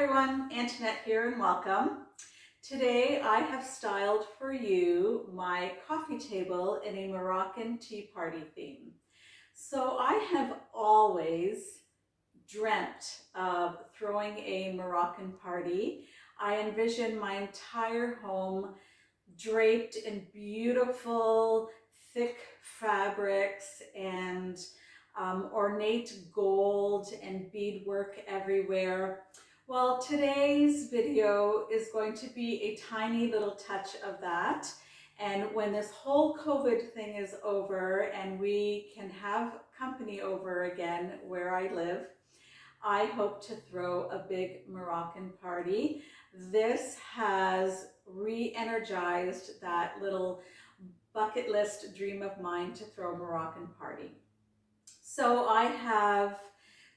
everyone, Antoinette here and welcome. Today I have styled for you my coffee table in a Moroccan tea party theme. So I have always dreamt of throwing a Moroccan party. I envision my entire home draped in beautiful, thick fabrics and ornate gold and beadwork everywhere. Well, today's video is going to be a tiny little touch of that. And when this whole COVID thing is over and we can have company over again where I live, I hope to throw a big Moroccan party. This has re-energized that little bucket list dream of mine to throw a Moroccan party. So I have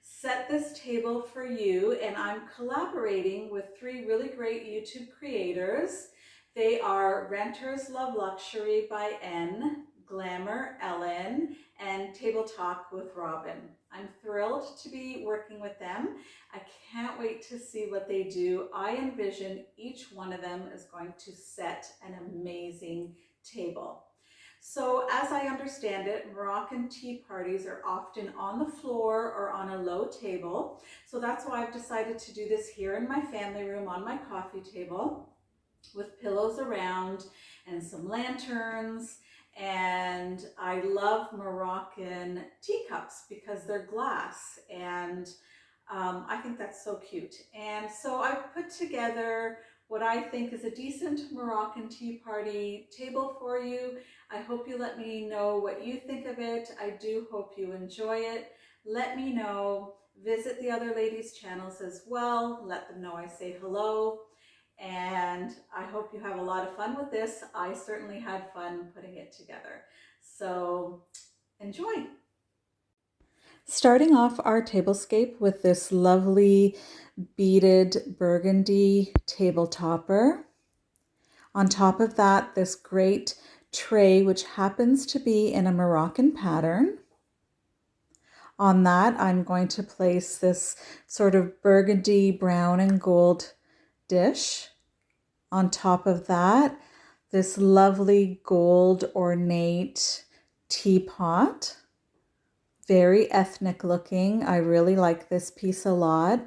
set this table for you and I'm collaborating with three really great YouTube creators. They are Renters Love Luxury by N, Glamour Ellen, and Table Talk with Robin. I'm thrilled to be working with them. I can't wait to see what they do. I envision each one of them is going to set an amazing table. So as I understand it, Moroccan tea parties are often on the floor or on a low table. So that's why I've decided to do this here in my family room on my coffee table with pillows around and some lanterns. And I love Moroccan teacups because they're glass and I think that's so cute. And so I've put together what I think is a decent Moroccan tea party table for you. I hope you let me know what you think of it. I do hope you enjoy it. Let me know. Visit the other ladies' channels as well. Let them know I say hello. And I hope you have a lot of fun with this. I certainly had fun putting it together. So enjoy. Starting off our tablescape with this lovely beaded burgundy table topper. On top of that, this great tray, which happens to be in a Moroccan pattern. On that, I'm going to place this sort of burgundy, brown, and gold dish. On top of that, this lovely gold ornate teapot. Very ethnic looking. I really like this piece a lot.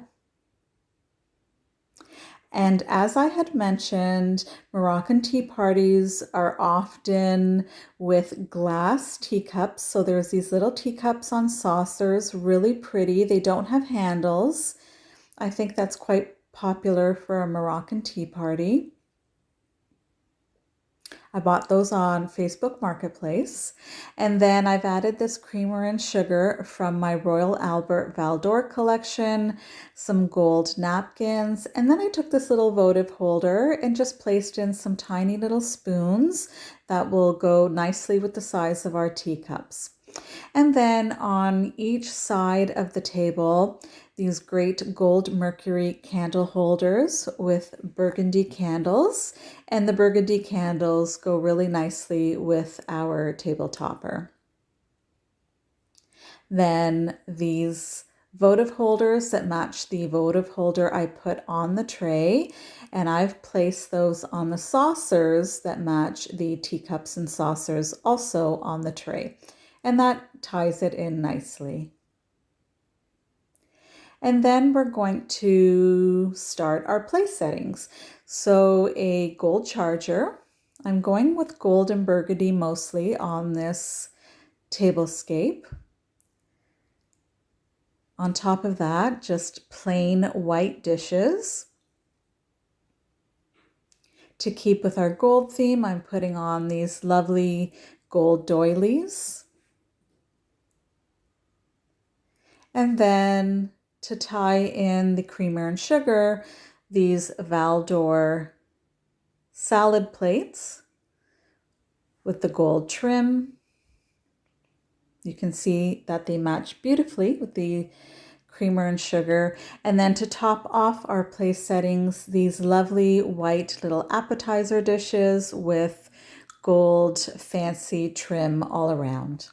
And as I had mentioned, Moroccan tea parties are often with glass teacups. So there's these little teacups on saucers, really pretty. They don't have handles. I think that's quite popular for a Moroccan tea party. I bought those on Facebook Marketplace. And then I've added this creamer and sugar from my Royal Albert Val d'Or collection, some gold napkins, and then I took this little votive holder and just placed in some tiny little spoons that will go nicely with the size of our teacups. And then on each side of the table, these great gold mercury candle holders with burgundy candles. And the burgundy candles go really nicely with our table topper. Then these votive holders that match the votive holder I put on the tray, and I've placed those on the saucers that match the teacups and saucers also on the tray. And that ties it in nicely. And then we're going to start our place settings. So a gold charger. I'm going with gold and burgundy mostly on this tablescape. On top of that, just plain white dishes. To keep with our gold theme, I'm putting on these lovely gold doilies. And then to tie in the creamer and sugar, these Val d'Or salad plates with the gold trim. You can see that they match beautifully with the creamer and sugar. And then to top off our place settings, these lovely white little appetizer dishes with gold fancy trim all around.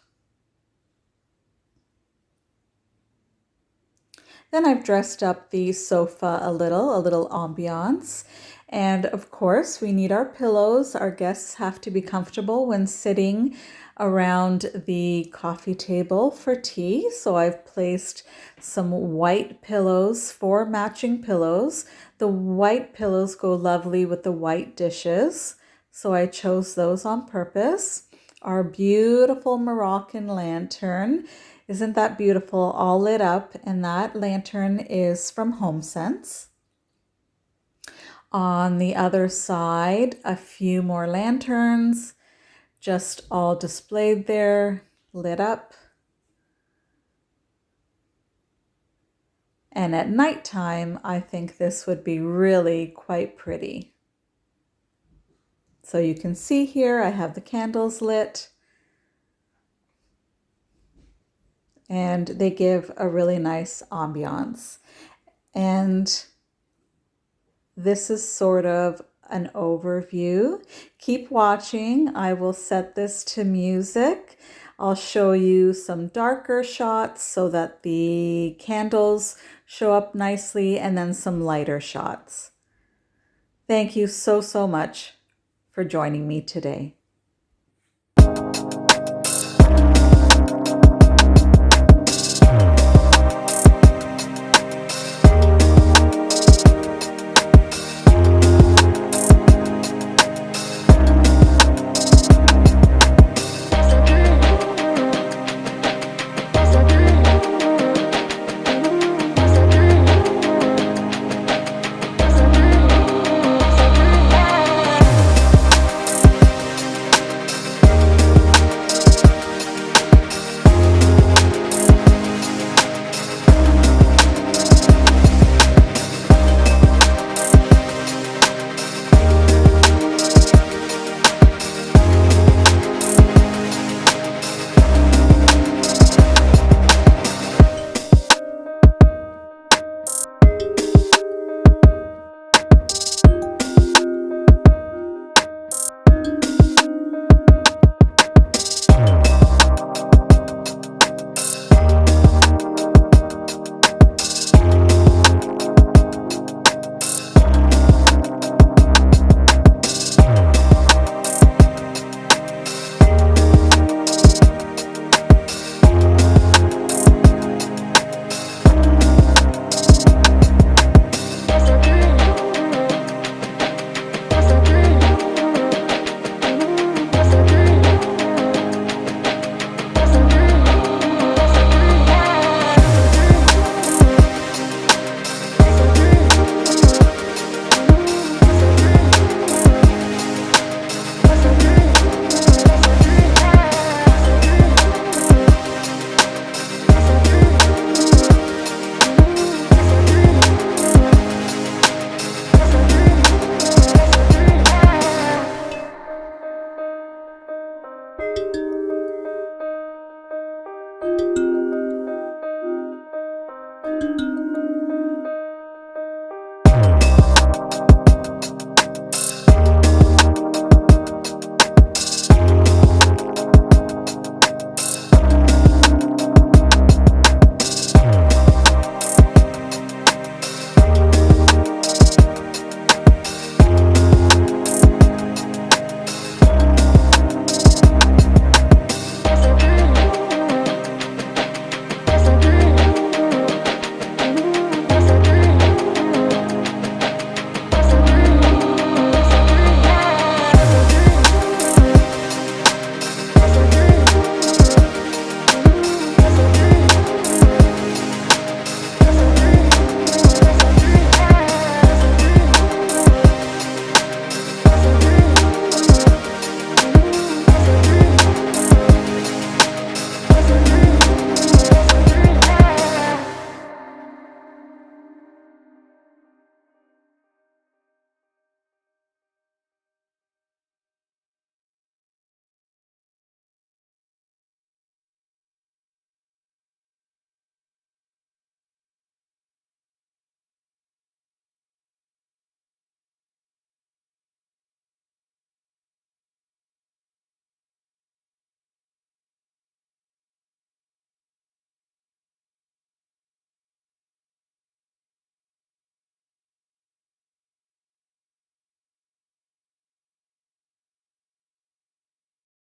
Then I've dressed up the sofa a little ambiance. And of course, we need our pillows. Our guests have to be comfortable when sitting around the coffee table for tea. So I've placed some white pillows, 4 matching pillows. The white pillows go lovely with the white dishes, so I chose those on purpose. Our beautiful Moroccan lantern. Isn't that beautiful? All lit up, and that lantern is from HomeSense. On the other side, a few more lanterns, just all displayed there, lit up. And at nighttime, I think this would be really quite pretty. So you can see here, I have the candles lit. And they give a really nice ambiance. And this is sort of an overview. Keep watching. I will set this to music. I'll show you some darker shots so that the candles show up nicely, and then some lighter shots. Thank you so much for joining me today.